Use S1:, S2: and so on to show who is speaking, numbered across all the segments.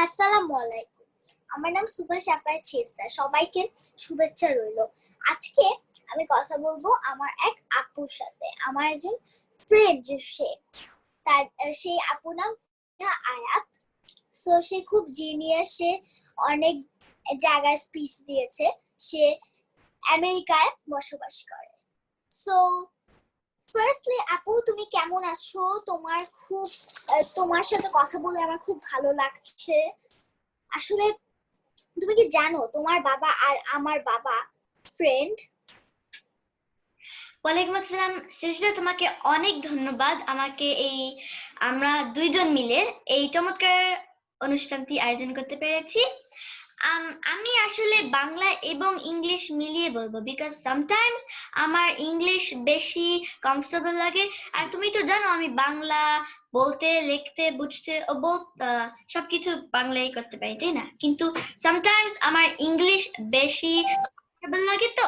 S1: আসসালামু আলাইকুম। আমার নাম সুভাষ আপার ছেস্তা। সবাইকে শুভেচ্ছা রইলো। আজকে আমি কথা বলবো আমার এক আপুর সাথে। আমার একজন ফ্রেন্ড যে সেই আপুর নাম আয়াত। সো সে খুব জিনিয়াস, সে অনেক জায়গায় স্পিচ দিয়েছে। সে আমেরিকায় বসবাস করে। সো ফার্স্টলি আপু, তুমি কেমন আছো? তোমার সাথে কথা বলে আমার খুব ভালো লাগছে। আসলে তুমি কি জানো তোমার বাবা আর আমার বাবা ফ্রেন্ড?
S2: ওয়ালাইকুম আসসালাম সিজদা, তোমাকে অনেক ধন্যবাদ আমাকে আমরা দুইজন মিলে এই চমৎকার অনুষ্ঠানটি আয়োজন করতে পেরেছি। আমি আসলে বাংলা এবং ইংলিশ মিলিয়ে বলবো, বিকজ সামটাইমস আমার ইংলিশ বেশি কমফোর্টেবল লাগে। আর তুমি তো জানো আমি বাংলা বলতে, লিখতে, বুঝতে ও সবকিছু বাংলাই করতে পারি, তাই না? কিন্তু সামটাইমস আমার ইংলিশ বেশি কমফোর্টেবল লাগে। তো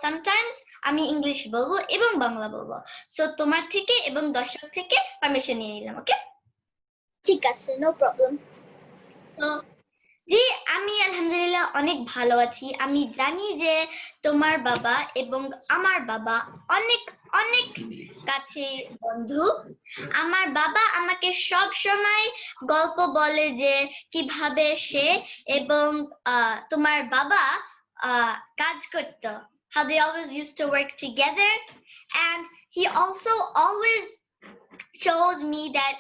S2: সামটাইমস আমি ইংলিশ বলবো এবং বাংলা বলবো। সো তোমার থেকে এবং দর্শক থেকে পারমিশন নিয়ে নিলাম। ওকে,
S1: ঠিক আছে, নো প্রবলেম।
S2: তো জি, আমি আলহামদুলিল্লাহ অনেক ভালো আছি। আমি জানি যে তোমার বাবা এবং আমার বাবা অনেক অনেক কাছে বন্ধু। আমার বাবা আমাকে সব সময় গল্প বলে যে কিভাবে সে এবং তোমার বাবা কাজ করতো, how they always used to work together, and he also always shows me that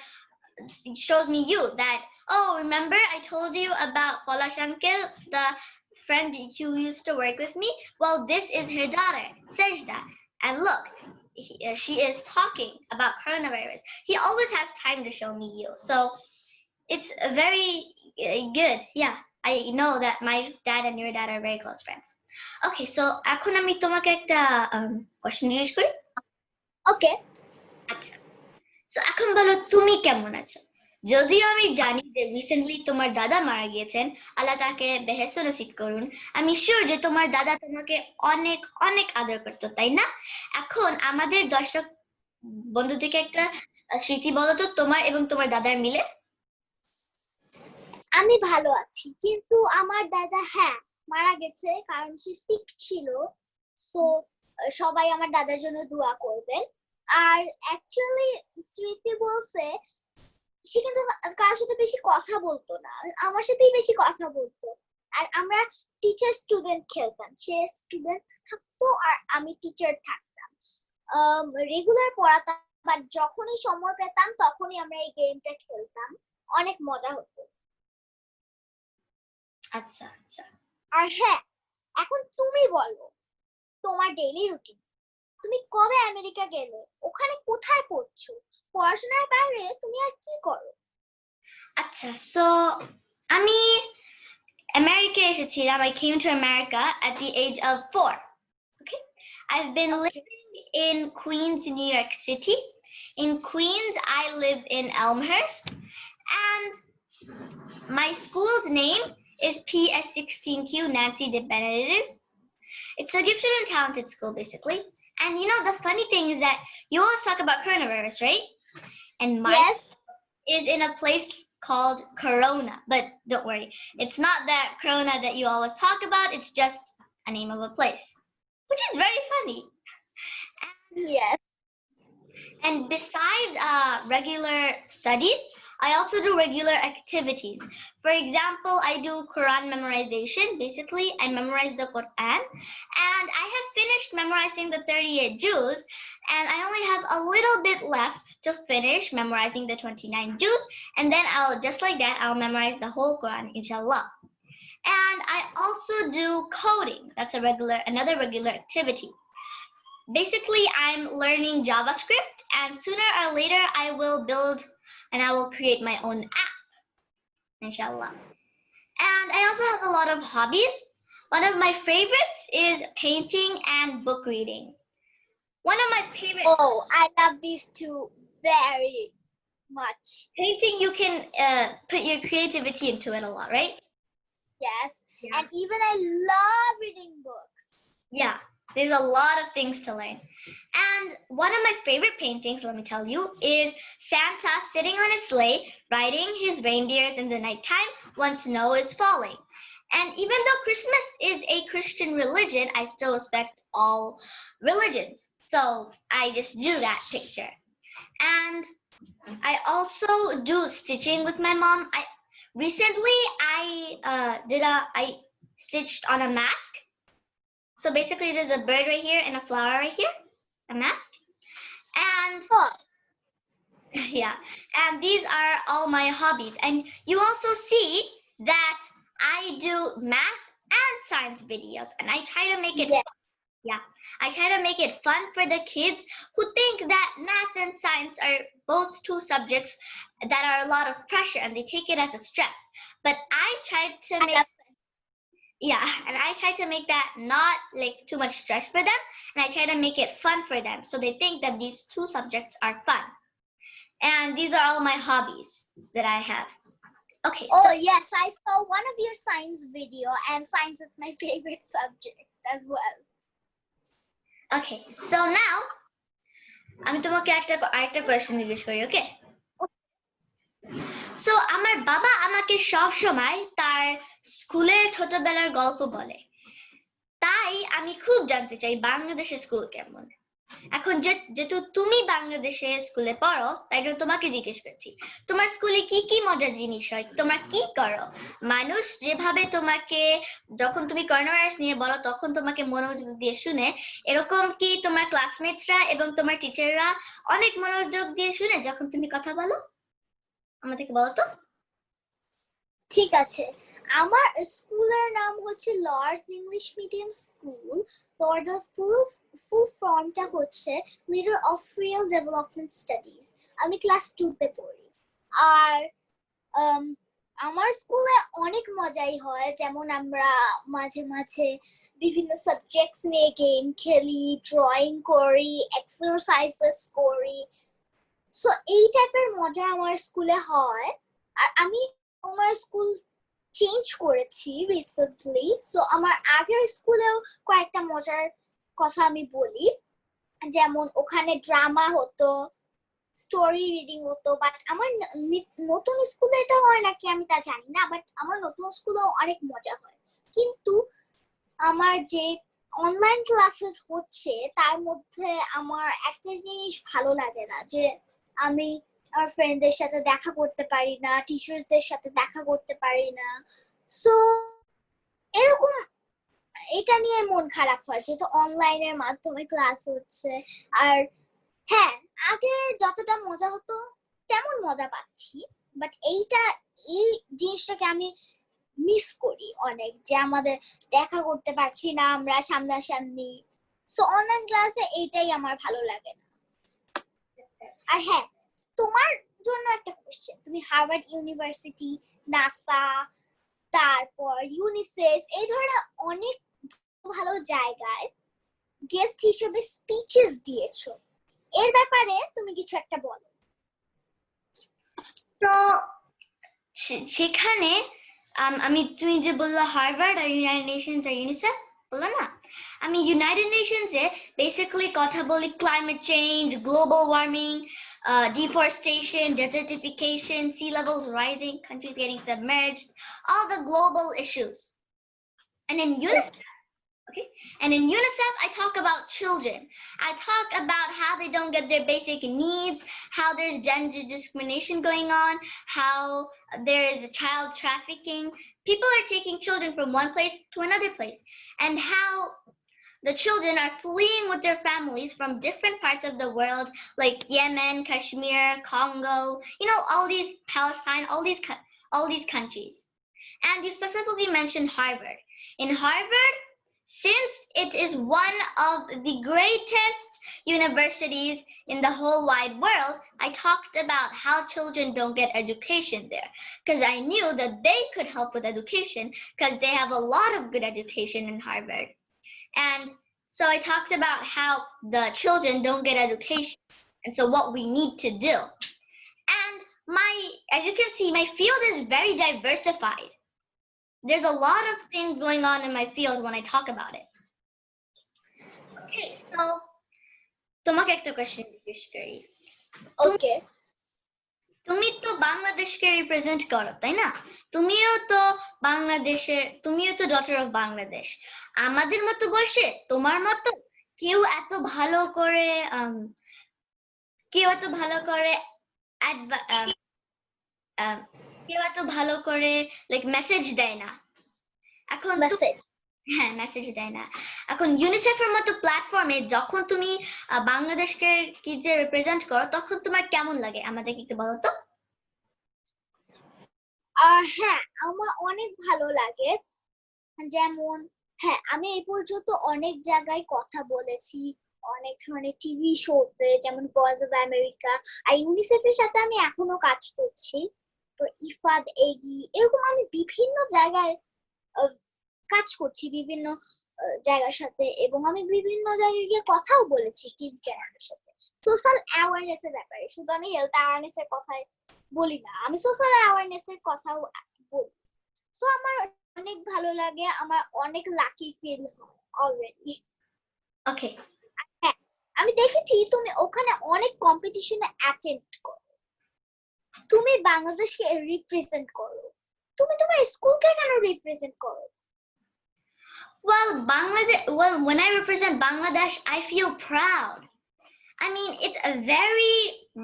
S2: shows me you that, oh, remember I told you about Polash uncle, the friend who used to work with me? Well, this is her daughter, Sajda. And look, she is talking about coronavirus. He always has time to show me you. So it's very good. Yeah, I know that my dad and your dad are very close friends. Okay, so এখন আমি তোমাকে একটা question জিজ্ঞেস করি।
S1: ওকে।
S2: আচ্ছা, তো এখন বলো তুমি কেমন আছো? যদিও আমি জানি যে রিসেন্টলি তোমার দাদা মারা গিয়েছেন, আল্লাহ তাকে বেহেশত নসিব করুন। আমি শিওর যে তোমার দাদা তোমাকে অনেক অনেক আদর করতো, তাই না? এখন আমাদের দর্শক বন্ধু থেকে একটা স্মৃতি বলো তো তোমার এবং তোমার দাদার মিলে।
S1: আমি ভালো আছি, কিন্তু আমার দাদা মারা গেছে, কারণ সে সিক ছিল। সো সবাই আমার দাদার জন্য দোয়া করবেন। আর অ্যাকচুয়ালি স্মৃতি বলতে, সে কিন্তু কারোর সাথে বেশি কথা বলতো না, আমার সাথেই বেশি কথা বলতো। আর আমরা টিচার স্টুডেন্ট খেলতাম। সে স্টুডেন্ট থাকতো আর আমি টিচার থাকতাম। রেগুলার পড়াতাম, বাট যখনই সময় পেতাম তখনই আমরা এই গেমটা খেলতাম। অনেক মজা হতো।
S2: আচ্ছা আচ্ছা।
S1: আর এখন তুমি বলো তোমার ডেইলি রুটিন। তুমি কবে আমেরিকা গেলে? ওখানে কোথায় পড়ছো? পড়াশোনার বাইরে তুমি আর কি করো?
S2: আচ্ছা, সো আমি আমেরিকা এসেছিলাম। I came to America at the age of 4. Okay, I've been living in Queens, New York City. In Queens, I live in Elmhurst, and my school's name is PS16Q Nancy de Benedictis. It's a gifted and talented school, basically. And you know, the funny thing is that you always talk about coronavirus, right? And my is in a place called Corona. But don't worry, it's not that Corona that you always talk about, it's just a name of a place, which is very funny.
S1: Yes.
S2: And besides regular studies, I also do regular activities. For example, I do Quran memorization. Basically, I memorize the Quran, and I have finished memorizing the 38 Jews, and I only have a little bit left to finish memorizing the 29 Jews, and then just like that, I'll memorize the whole Quran, inshallah. And I also do coding. That's another regular activity. Basically, I'm learning JavaScript, and sooner or later I will build and I will create my own app, inshallah. And I also have a lot of hobbies. One of my favorites is painting and book reading. One of my favorite—
S1: Oh, I love these two very much.
S2: Painting, you can put your creativity into it a lot, right?
S1: Yes.
S2: Yeah.
S1: And even I love reading books.
S2: Yeah, there's a lot of things to learn. And one of my favorite paintings, let me tell you, is Santa sitting on a sleigh, riding his reindeers in the nighttime when snow is falling. And even though Christmas is a Christian religion, I still respect all religions. So I just do that picture. And I also do stitching with my mom. Recently I stitched on a mask. So basically there's a bird right here and a flower right here, a mask. And
S1: Oh,
S2: yeah, and these are all my hobbies. And you also see that I do math and science videos, and I try to make it
S1: yeah.
S2: yeah, I try to make it fun for the kids who think that math and science are both two subjects that are a lot of pressure and they take it as a stress. But I tried to
S1: I
S2: make
S1: love
S2: and I try to make that not like too much stress for them, and I try to make it fun for them so they think that these two subjects are fun. And these are all my hobbies that I have. Okay,
S1: Oh
S2: so
S1: yes, I saw one of your science video, and science is my favorite subject as well.
S2: okay, so now আমি তোমাকে আরেকটা question জিজ্ঞেস করি, ওকে? So আমার বাবা আমাকে সব সময় তার স্কুলে ছোটবেলার গল্প বলে, তাই আমি খুব জানতে চাই বাংলাদেশের স্কুল কেমন। এখন যেহেতু তুমি বাংলাদেশে স্কুলে পড়ো, তাই জন্য তোমাকে জিজ্ঞেস করছি, তোমার স্কুলে কি কি মজার জিনিস হয়, তোমরা কি করো? মানুষ যেভাবে তোমাকে যখন তুমি করোনা ভাইরাস নিয়ে বলো তখন তোমাকে মনোযোগ দিয়ে শুনে, এরকম কি তোমার ক্লাসমেটসরা এবং তোমার টিচাররা অনেক মনোযোগ দিয়ে শুনে যখন তুমি কথা বলো? আমাদেরকে বলো তো।
S1: ঠিক আছে, আমার স্কুলের নাম হচ্ছে Lords English medium school. Lords এর ফুল ফর্মটা হচ্ছে leader of real development studies. আমি ক্লাস 2 তে পড়ি। আর আমার স্কুলে অনেক মজাই হয়, যেমন আমরা মাঝে মাঝে বিভিন্ন সাবজেক্টস নিয়ে গেম খেলি, ড্রয়িং করি, এক্সারসাইজেস করি। সো এই টাইপের মজা আমার স্কুলে হয়। আর আমি আমার স্কুল চেঞ্জ করেছি রিসেন্টলি, সো আমার আগের স্কুলেও কয়েকটা মজার কথা আমি বলি। যেমন ওখানে ড্রামা হতো, স্টোরি রিডিং হতো, বাট আমার নতুন স্কুলে এটা হয় নাকি আমি তা জানি না, বাট আমার নতুন স্কুলেও অনেক মজা হয়। কিন্তু আমার যে অনলাইন ক্লাসেস হচ্ছে তার মধ্যে আমার একটা জিনিস ভালো লাগে না, যে আমি আমার ফ্রেন্ডদের সাথে দেখা করতে পারি না, টিচার্সদের সাথে দেখা করতে পারি না। সো এরকম এটা নিয়ে মন খারাপ হয়, যেহেতু অনলাইনের মাধ্যমে ক্লাস হচ্ছে। আর হ্যাঁ, আগে যতটা মজা হতো তেমন মজা পাচ্ছি, বাট এই জিনিসটাকে আমি মিস করি অনেক, যে আমাদের দেখা করতে পারছি না আমরা সামনাসামনি। সো অনলাইন ক্লাসে এইটাই আমার ভালো লাগে না। আর হ্যাঁ, তোমার জন্য একটা কোশ্চেন, তুমি হার্ভার্ড ইউনিভার্সিটি, নাসা, তারপর ইউনিসেফ এই ধরনের অনেক ভালো জায়গায় গেস্ট হিসেবে স্পিচেস দিয়েছো, এর ব্যাপারে তুমি কিছু একটা বলো।
S2: তো সেখানে আমি তুমি যে বললা হার্ভার্ড আর ইউনাইটেড নেশনস আর ইউনিসেফ বললা না, আমি ইউনাইটেড নেশনসে বেসিক্যালি কথা বলি climate change, global warming, deforestation, desertification, sea levels rising, countries getting submerged, all the global issues. And in UNICEF, okay, and in UNICEF, I talk about children. I talk about how they don't get their basic needs, how there's gender discrimination going on, how there is child trafficking. People are taking children from one place to another place, and how the children are fleeing with their families from different parts of the world, like Yemen, Kashmir, Congo, all these Palestine, all these countries. And you specifically mentioned Harvard. In Harvard, since it is one of the greatest universities in the whole wide world, I talked about how children don't get education there, because I knew that they could help with education because they have a lot of good education in Harvard. And so I talked about how the children don't get education, and so what we need to do. And as you can see, my field is very diversified. There's a lot of things going on in my field when I talk about it. Okay, so তোমাকে একটা question জিজ্ঞেস করি।
S1: ওকে।
S2: তুমি তো বাংলাদেশকে represent করো, তাই না? তুমিও তো ডটার অফ বাংলাদেশ। আমাদের মতো বয়সে তোমার মতো কেউ এত ভালো করে আম, কেউ এত ভালো করে adva- আম, আম, কেউ এত ভালো করে লাইক মেসেজ দেয় না। এখন
S1: মেসেজ।
S2: হ্যাঁ, মেসেজ দেয় না। এখন ইউনিসেফের মতো প্ল্যাটফর্মে যখন তুমি বাংলাদেশকে কি যে রিপ্রেজেন্ট করো, তখন তোমার কেমন লাগে আমাদেরকে একটু বলো তো।
S1: হ্যাঁ, আমার অনেক ভালো লাগে। যেমন হ্যাঁ, আমি এই পর্যন্ত অনেক জায়গায় কথা বলেছি, অনেক ধরনের টিভি শোতে, যেমন ভয়েস অফ আমেরিকা। আর ইউনিসেফের সাথে আমি এখনো কাজ করছি। তো ইফাদ এগি এরকম আমি বিভিন্ন জায়গায় আহ, কাজ করছি, বিভিন্ন জায়গার সাথে, এবং আমি বিভিন্ন জায়গায় গিয়ে কথাও বলেছি টিভি চ্যানেলের সাথে সোশ্যাল অ্যাওয়ারনেস এর ব্যাপারে। শুধু আমি হেলথ অ্যাওয়ারনেস এর কথাই বলি না, আমি সোশ্যাল অ্যাওয়ারনেস এর কথাও বলি। সো আমার অনেক ভালো লাগে, আমার অনেক লাকি ফিল হয় অলরেডি।
S2: ওকে।
S1: হ্যাঁ, আমি দেখেছি তুমি ওখানে অনেক কম্পিটিশনে অ্যাটেন্ড করো, তুমি বাংলাদেশকে রিপ্রেজেন্ট করো। তুমি তোমার স্কুলকে কেন রিপ্রেজেন্ট করো?
S2: Well, when I represent Bangladesh, I feel proud. I mean, it's a very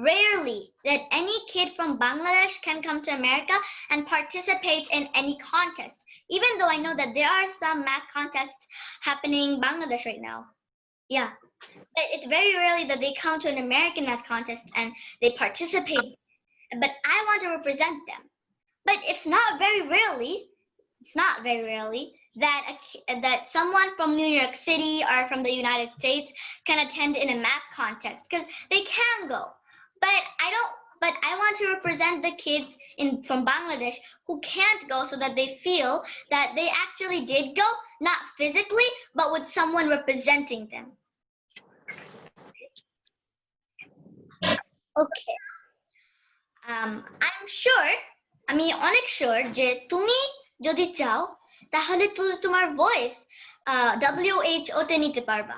S2: rarely that any kid from Bangladesh can come to America and participate in any contest. Even though I know that there are some math contests happening in Bangladesh right now. Yeah. But it's very rarely that they come to an American math contest and they participate. But I want to represent them. But it's not very rarely that someone from New York City or from the United States can attend in a math contest because they can go. But I don't. But I want to represent the kids from Bangladesh who can't go, so that they feel that they actually did go, not physically, but with someone representing them.
S1: Okay.
S2: I'm sure, আমি অনেক sure যে তুমি যদি চাও তাহলে তোমার voice WHO তে নিতে পারবা,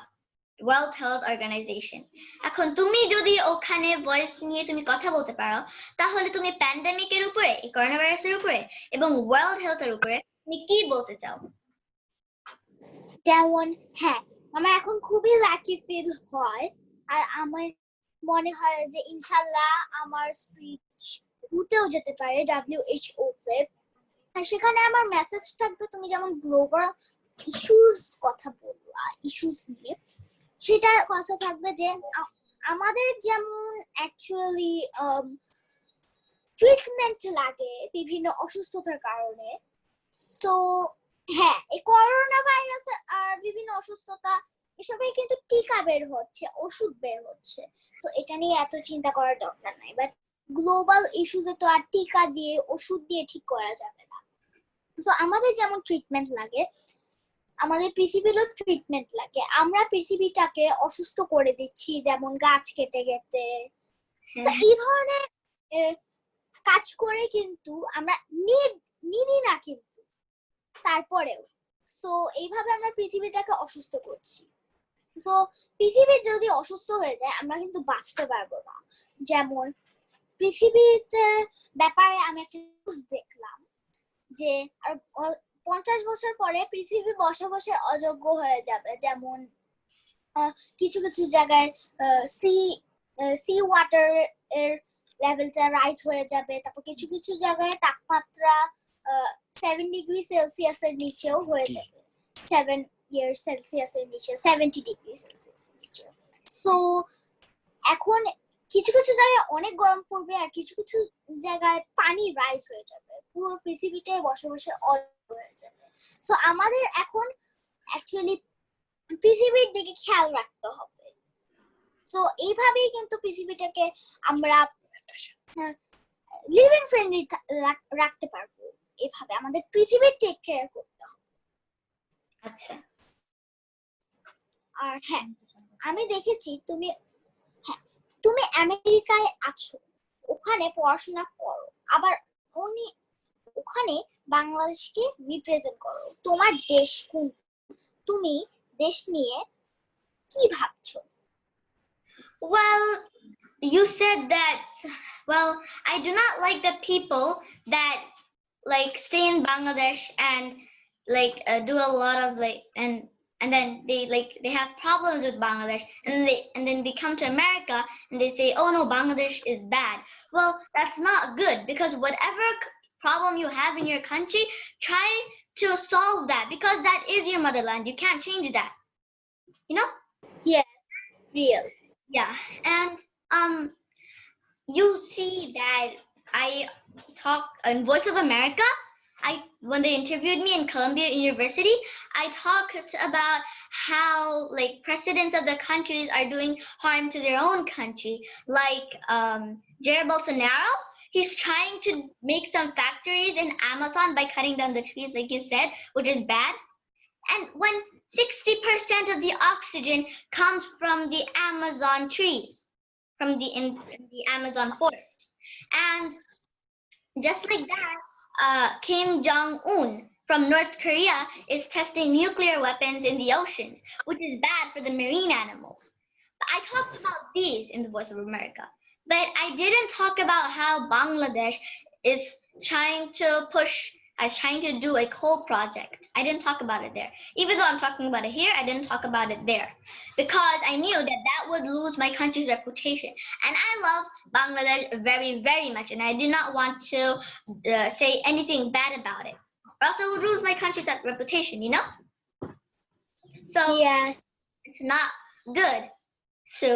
S2: ওয়ার্ল্ড হেলথ অর্গানাইজেশন। এখন তুমি যদি ওখানে ভয়েস নিয়ে তুমি কথা বলতে পারো, তাহলে তুমি প্যান্ডেমিকের উপরে, এই করোনা ভাইরাসের উপরে এবং ওয়ার্ল্ড হেলথের উপরে তুমি কি বলতে চাও?
S1: যেমন হ্যাঁ, আমার এখন খুবই লাকি ফিল হয়। আর আমার মনে হয় যে ইনশাল্লাহ আমার স্পিচ উঠেও যেতে পারে WHO তে। আর সেখানে আমার মেসেজ থাকবে, তুমি যেমন গ্লোবাল ইস্যুস কথা বললা, ইস্যুস নিয়ে, সেটার কথা থাকবে যে আমাদের যেমন অ্যাকচুয়ালি ট্রিটমেন্ট লাগে বিভিন্ন অসুস্থতার কারণে। তো হ্যাঁ, এই করোনা ভাইরাস আর বিভিন্ন অসুস্থতা এসবে কিন্তু টিকা বের হচ্ছে, ওষুধ বের হচ্ছে। তো এটা নিয়ে এত চিন্তা করার দরকার নাই। বাট গ্লোবাল ইস্যুতে তো আর টিকা দিয়ে ওষুধ দিয়ে ঠিক করা যাবে না। তো আমাদের যেমন ট্রিটমেন্ট লাগে, আমাদের পৃথিবীরও ট্রিটমেন্ট লাগে। আমরা পৃথিবীটাকে অসুস্থ করে দিচ্ছি, যেমন গাছ কেটে কেটে। তো এই ধরনের কাজ করে কিন্তু আমরা নিই না কিন্তু তারপরেও। সো এইভাবে আমরা পৃথিবীটাকে অসুস্থ করছি। সো পৃথিবী যদি অসুস্থ হয়ে যায়, আমরা কিন্তু বাঁচতে পারবো না। যেমন পৃথিবীতে ব্যাপারে আমি একটা নিউজ দেখলাম যে আর 50 বছর পরে পৃথিবী বসবাসের অযোগ্য হয়ে যাবে। যেমন কিছু কিছু জায়গায় সি সি ওয়াটার এর লেভেলটা রাইজ হয়ে যাবে। তারপর কিছু কিছু জায়গায় তাপমাত্রা 7 ডিগ্রি সেলসিয়াস এর নিচেও হয়ে যাবে, 7 সেলসিয়াস এর নিচে, 70 ডিগ্রি সেলসিয়াস এর নিচে। সো এখন কিছু কিছু জায়গায় অনেক গরম পড়বে, আর কিছু কিছু জায়গায় পানি রাইজ হয়ে যাবে, পুরো পৃথিবীটাই বসবাসের অযোগ্য হয়ে যাবে। সো আমাদের এখন অ্যাকচুয়ালি পৃথিবীর দিকে খেয়াল রাখতে হবে। সো এইভাবেই কিন্তু পৃথিবীটাকে আমরা লিভিং ফ্রেন্ডলি রাখতে পারবো। এভাবে আমাদের পৃথিবীর টেক কেয়ার করতে হবে।
S2: আচ্ছা।
S1: আর হ্যাঁ, আমি দেখেছি তুমি আমেরিকায় আছো, ওখানে পড়াশোনা করো, আবার ওখানে বাংলাদেশকে রিপ্রেজেন্ট করো। তোমার দেশ কোন? তুমি দেশ নিয়ে কি ভাবছো?
S2: Well, you said that, well, I do not like the people that like stay in Bangladesh and like do a lot of like and then they have problems with Bangladesh and then they come to America and they say, oh no, Bangladesh is bad. Well, that's not good because whatever problem you have in your country, try to solve that because that is your motherland. You can't change that. You know?
S1: Yes, real.
S2: Yeah. And you see that I talk in Voice of America. When they interviewed me in Columbia University, I talked about how like presidents of the countries are doing harm to their own country. Like Jair Bolsonaro, he's trying to make some factories in Amazon by cutting down the trees, like you said, which is bad. And when 60% of the oxygen comes from the Amazon trees, from in the Amazon forest. And just like that, Kim Jong-un from North Korea is testing nuclear weapons in the oceans, which is bad for the marine animals. But I talked about these in the Voice of America, but I didn't talk about how Bangladesh is trying to do a coal project. I didn't talk about it there. Even though I'm talking about it here, I didn't talk about it there because I knew that that would lose my country's reputation. And I love Bangladesh very, very much, and I did not want to say anything bad about it, or else it would lose my country's reputation, you know? So
S1: Yes.
S2: it's not good to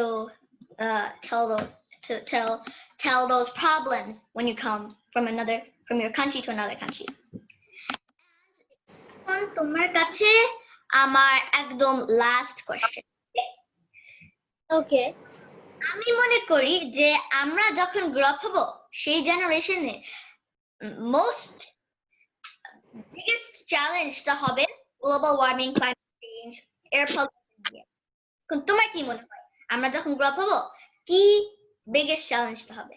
S2: tell those problems when you come from your country to another country. এখন তোমার কাছে আমার একদম last question.
S1: ওকে।
S2: আমি মনে করি যে আমরা যখন গ্রো আপ হব সেই জেনারেশনে মোস্ট বিগেস্ট চ্যালেঞ্জটা হবে global warming, climate change, air pollution নিয়ে। এখন তোমার কি মনে হয় আমরা যখন গ্রো আপ হব কি বিগেস্ট চ্যালেঞ্জটা হবে?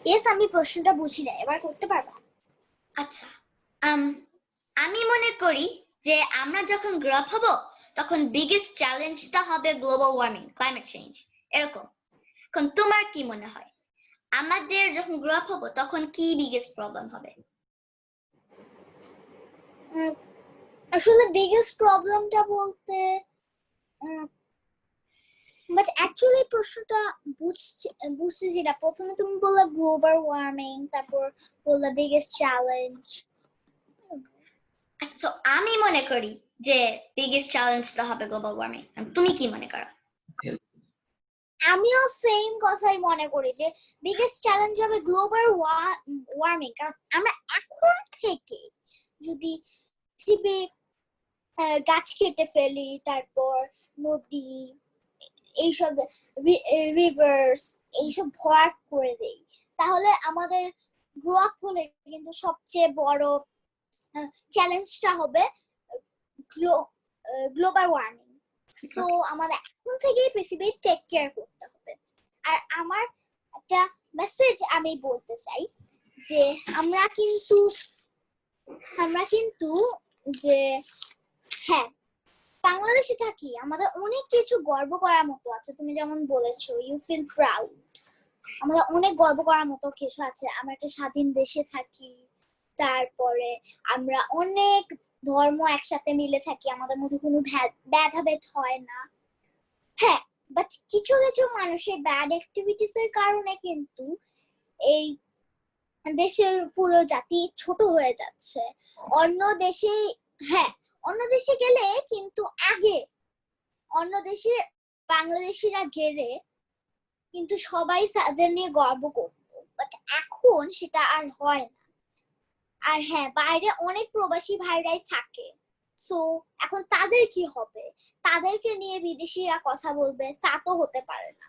S1: ইয়েস, আমি প্রশ্নটা বুঝি না, এবার করতে পারবা?
S2: আচ্ছা, আমি মনে করি যে আমরা যখন গ্রো আপ হব তখন বিগেস্ট চ্যালেঞ্জটা হবে গ্লোবাল ওয়ার্মিং, ক্লাইমেট চেঞ্জ, এরকম। এখন তোমার কি মনে হয় আমাদের যখন গ্রো আপ হব তখন কি বিগেস্ট প্রবলেম হবে?
S1: আসলে বিগেস্ট প্রবলেমটা বলতে বাট অ্যাকচুয়ালি প্রশ্নটা বুঝতেছি না। প্রথমে তুমি বললে গ্লোবাল ওয়ার্মিং, তারপর বললে বিগেস্ট চ্যালেঞ্জ।
S2: আচ্ছা, আমি মনে করি যে বিগেস্ট চ্যালেঞ্জটা হবে গ্লোবাল ওয়ার্মিং। তুমি কি মনে করো?
S1: আমিও সেম কথাই মনে করি যে বিগেস্ট চ্যালেঞ্জ হবে গ্লোবাল ওয়ার্মিং। কারণ আমরা এখন থেকে যদি পৃথিবী গাছ কেটে ফেলি, তারপর নদী, এইসব রিভার্স এইসব ভরাট করে দেই, তাহলে আমাদের গ্রো আপ হলে কিন্তু সবচেয়ে বড় চ্যালেঞ্জটা হবে গ্লোবাল ওয়ার্মিং। সো আমাদের এখন থেকেই পৃথিবী টেক কেয়ার করতে হবে। আর আমার একটা মেসেজ আমি বলতে চাই যে আমরা কিন্তু যে হ্যাঁ, বাংলাদেশে থাকি, আমাদের অনেক কিছু গর্ব করার মতো আছে। তুমি যেমন বলেছো ইউ ফিল প্রাউড, আমাদের অনেক গর্ব করার মতো কিছু আছে। আমরা একটা স্বাধীন দেশে থাকি, তারপরে আমরা অনেক ধর্ম একসাথে মিলে থাকি, আমাদের মধ্যে কোনো ভেদাভেদ হয় না। হ্যাঁ, বাট কিছু কিছু মানুষের ব্যাড অ্যাক্টিভিটিস এর কারণে কিন্তু এই দেশের পুরো জাতি ছোট হয়ে যাচ্ছে। অন্য দেশে গেলে কিন্তু আগে অন্য দেশে বাংলাদেশিরা গেলে কিন্তু সবাই তাদের নিয়ে গর্ব করতো, বাট এখন সেটা আর হয় না। আর হ্যাঁ, বাইরে অনেক প্রবাসী ভাইরাই থাকে, সো এখন তাদের কি হবে? তাদেরকে নিয়ে বিদেশিরা কথা বলবে, তা তো হতে পারে না।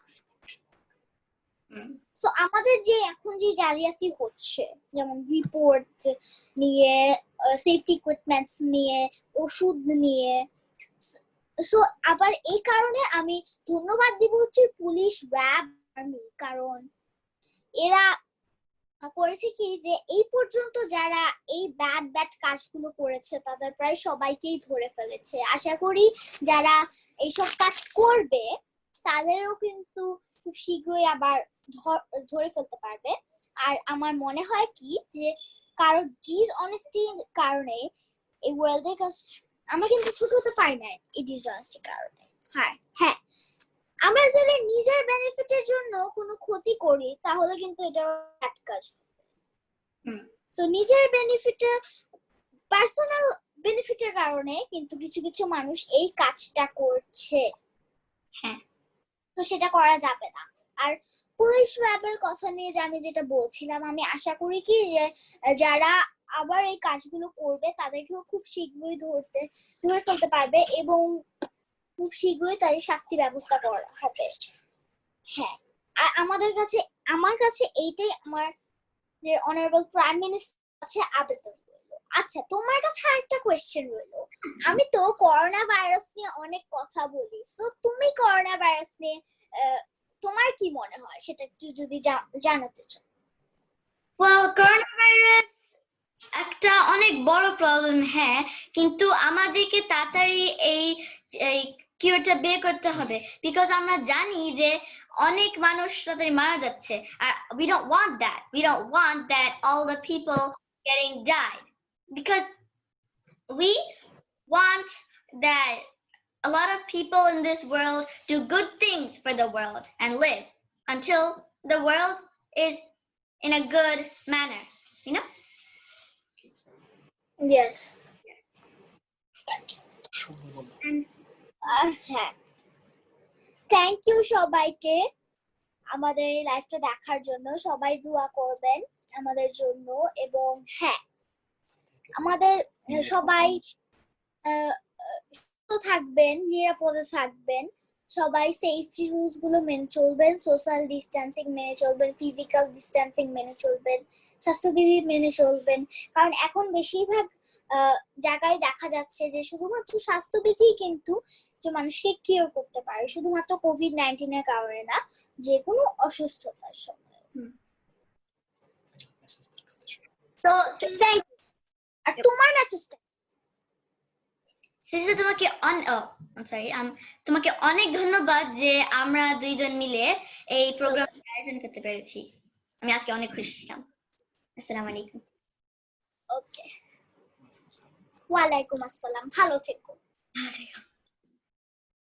S1: সো আমাদের যে এখন যে জালিয়াতি হচ্ছে, যেমন রিপোর্ট নিয়ে, সেফটি ইকুইপমেন্টস নিয়ে, ওষুধ নিয়ে, সো আবার এই কারণে আমি ধন্যবাদ দিব হচ্ছে পুলিশ, র্যাব, আর্মি, কারণ এরা করেছে কি যে এই পর্যন্ত যারা এই ব্যাড কাজগুলো করেছে তাদের প্রায় সবাইকেই ধরে ফেলেছে। আশা করি যারা এইসব কাজ করবে তাদেরও কিন্তু খুব শীঘ্রই আবার ধরে ফেলতে পারবে। আর আমার মনে হয় কি যে কারো ডিসঅনেস্টির কারণে এই ওয়ার্ল্ডের কাছে আমরা কিন্তু ছোট হতে পারি না এই ডিসঅনেস্টির কারণে। হ্যাঁ হ্যাঁ, আমরা যদি নিজের বেনিফিটের জন্য কোনো ক্ষতি করি তাহলে কিন্তু এটা ব্যাড কাজ। তো নিজের বেনিফিটের পার্সোনাল বেনিফিটের কারণে কিন্তু কিছু কিছু মানুষ এই কাজটা করছে।
S2: হ্যাঁ,
S1: তো সেটা করা যাবে না। আর পুলিশ র্যাবের কথা নিয়ে যে আমি যেটা বলছিলাম, আমি আশা করি কি যে যারা আবার এই কাজগুলো করবে তাদেরকেও খুব শীঘ্রই ধরে ফেলতে পারবে এবং খুব শীঘ্রই তাদের শাস্তি ব্যবস্থা করা হবে। হ্যাঁ, আর আমার কাছে এইটাই আমার যে অনারেবল প্রাইম মিনিস্টার কাছে আবেদন রইলো। আচ্ছা, তোমার কাছে আরেকটা কোয়েশ্চেন রইলো। আমি তো করোনা ভাইরাস নিয়ে অনেক কথা বলি, সো তুমি করোনা ভাইরাস নিয়ে তোমার কি মনে হয় সেটা একটু যদি জানাতে চাও।
S2: ওয়েল, করোনা ভাইরাস একটা অনেক বড় প্রবলেম, হ্যাঁ, কিন্তু আমাদেরকে তাড়াতাড়ি এই কিউরটা বের করতে হবে, বিকজ আমরা জানি যে অনেক মানুষ তাড়াতাড়ি মারা যাচ্ছে, আর we don't want that all the people getting died, because we want that a lot of people in this world do good things for the world and live until the world is in a good manner, you know.
S1: Yes. হ্যাঁ, thank you সবাইকে আমাদের এই লাইভটা দেখার জন্য। সবাই দোয়া করবেন আমাদের জন্য। এবং হ্যাঁ, আমাদের সবাই সুস্থ থাকবেন, নিরাপদে থাকবেন, সবাই সেফটি রুলস গুলো মেনে চলবেন, সোশ্যাল ডিস্টেন্সিং মেনে চলবেন, ফিজিক্যাল ডিস্টেন্সিং মেনে চলবেন, স্বাস্থ্যবিধি মেনে চলবেন। কারণ এখন বেশিরভাগ জায়গায় দেখা যাচ্ছে যে শুধুমাত্র স্বাস্থ্যবিধি কিন্তু যে মানুষকে কিওর করতে পারে, শুধুমাত্র কোভিড-19 এর কারণে না, যে কোনো অসুস্থতার সময়। তো থ্যাংক ইউ। আর তোমার মেসেজটা
S2: সিসি, তোমাকে অনেক ধন্যবাদ যে আমরা দুইজন মিলে এই প্রোগ্রামের আয়োজন করতে পেরেছি। আমি আজকে অনেক খুশি ছিলাম। আসসালামু আলাইকুম।
S1: ওকে, ওয়ালাইকুম আসসালাম, ভালো থেকো।
S2: ভালো থেকো।